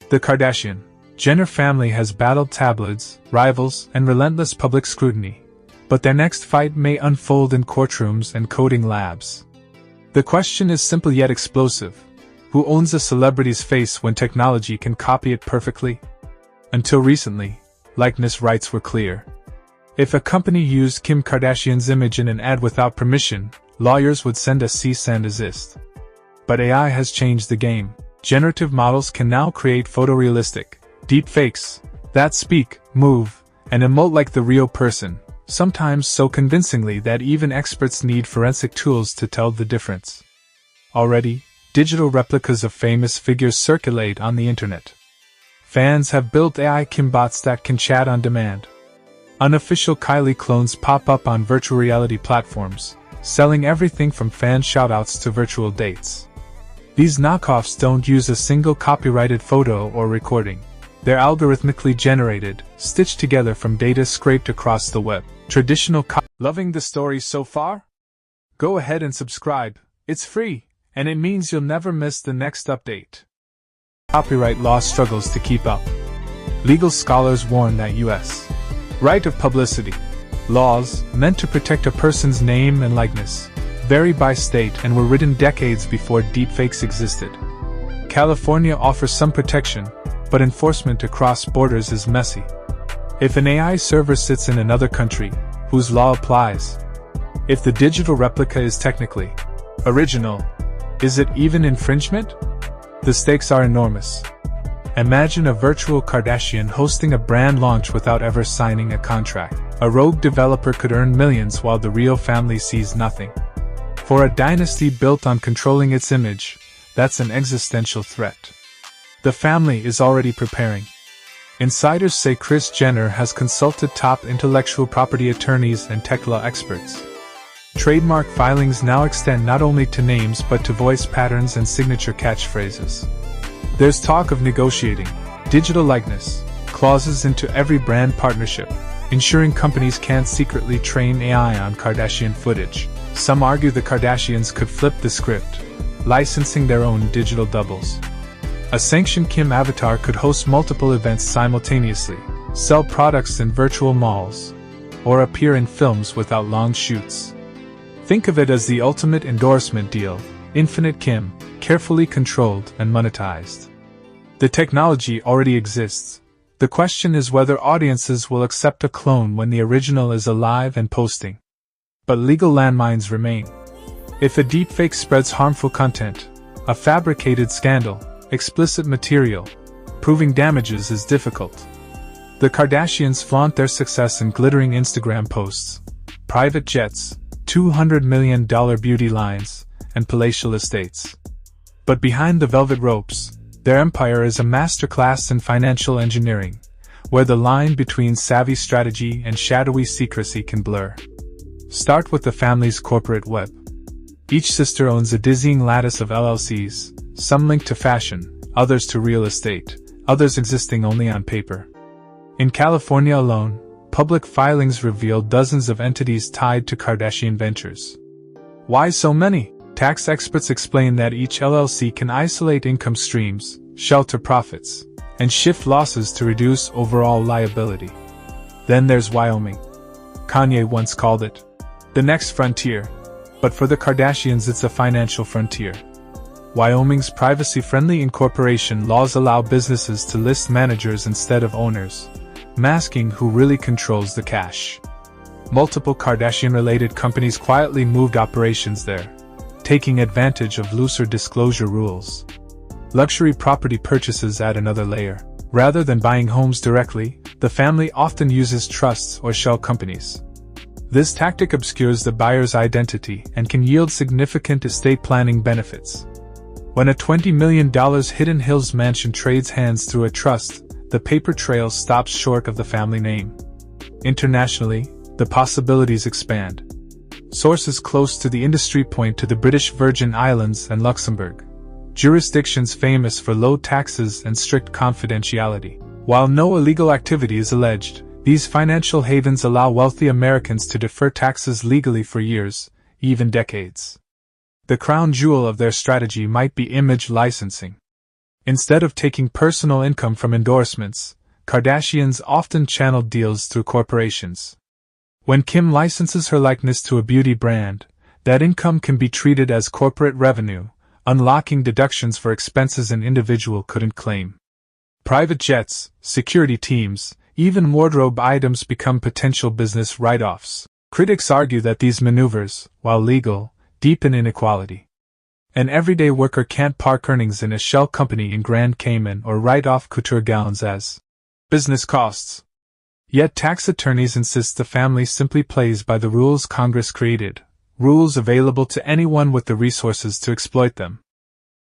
The Kardashian Jenner family has battled tabloids, rivals, and relentless public scrutiny, but their next fight may unfold in courtrooms and coding labs. The question is simple yet explosive: who owns a celebrity's face when technology can copy it perfectly? Until recently, likeness rights were clear. If a company used Kim Kardashian's image in an ad without permission, lawyers would send a cease and desist. But AI has changed the game. Generative models can now create photorealistic, deep fakes that speak, move, and emote like the real person, sometimes so convincingly that even experts need forensic tools to tell the difference. Already, digital replicas of famous figures circulate on the internet. Fans have built AI Kimbots that can chat on demand. Unofficial Kylie clones pop up on virtual reality platforms, selling everything from fan shoutouts to virtual dates. These knockoffs don't use a single copyrighted photo or recording. They're algorithmically generated, stitched together from data scraped across the web. Loving the story so far? Go ahead and subscribe. It's free, and it means you'll never miss the next update. Copyright law struggles to keep up. Legal scholars warn that U.S. right of publicity laws, meant to protect a person's name and likeness, vary by state and were written decades before deepfakes existed. California offers some protection, but enforcement across borders is messy. If an AI server sits in another country, whose law applies? If the digital replica is technically original, is it even infringement? The stakes are enormous. Imagine a virtual Kardashian hosting a brand launch without ever signing a contract. A rogue developer could earn millions while the real family sees nothing. For a dynasty built on controlling its image, that's an existential threat. The family is already preparing. Insiders say Kris Jenner has consulted top intellectual property attorneys and tech law experts. Trademark filings now extend not only to names but to voice patterns and signature catchphrases. There's talk of negotiating digital likeness clauses into every brand partnership, ensuring companies can't secretly train AI on Kardashian footage. Some argue the Kardashians could flip the script, licensing their own digital doubles. A sanctioned Kim avatar could host multiple events simultaneously, sell products in virtual malls, or appear in films without long shoots. Think of it as the ultimate endorsement deal: infinite Kim, carefully controlled and monetized. The technology already exists. The question is whether audiences will accept a clone when the original is alive and posting. But legal landmines remain. If a deepfake spreads harmful content, a fabricated scandal, explicit material, proving damages is difficult. The Kardashians flaunt their success in glittering Instagram posts, private jets, $200 million beauty lines, and palatial estates. But behind the velvet ropes, their empire is a masterclass in financial engineering, where the line between savvy strategy and shadowy secrecy can blur. Start with the family's corporate web. Each sister owns a dizzying lattice of LLCs, some linked to fashion, others to real estate, others existing only on paper. In California alone, public filings reveal dozens of entities tied to Kardashian ventures. Why so many? Tax experts explain that each LLC can isolate income streams, shelter profits, and shift losses to reduce overall liability. Then there's Wyoming. Kanye once called it the next frontier, but for the Kardashians it's a financial frontier. Wyoming's privacy-friendly incorporation laws allow businesses to list managers instead of owners, masking who really controls the cash. Multiple Kardashian-related companies quietly moved operations there, taking advantage of looser disclosure rules. Luxury property purchases add another layer. Rather than buying homes directly, the family often uses trusts or shell companies. This tactic obscures the buyer's identity and can yield significant estate planning benefits. When a $20 million Hidden Hills mansion trades hands through a trust, the paper trail stops short of the family name. Internationally, the possibilities expand. Sources close to the industry point to the British Virgin Islands and Luxembourg, jurisdictions famous for low taxes and strict confidentiality. While no illegal activity is alleged, these financial havens allow wealthy Americans to defer taxes legally for years, even decades. The crown jewel of their strategy might be image licensing. Instead of taking personal income from endorsements, Kardashians often channeled deals through corporations. When Kim licenses her likeness to a beauty brand, that income can be treated as corporate revenue, unlocking deductions for expenses an individual couldn't claim. Private jets, security teams, even wardrobe items become potential business write-offs. Critics argue that these maneuvers, while legal, deepen inequality. An everyday worker can't park earnings in a shell company in Grand Cayman or write off couture gowns as business costs. Yet tax attorneys insist the family simply plays by the rules Congress created, rules available to anyone with the resources to exploit them.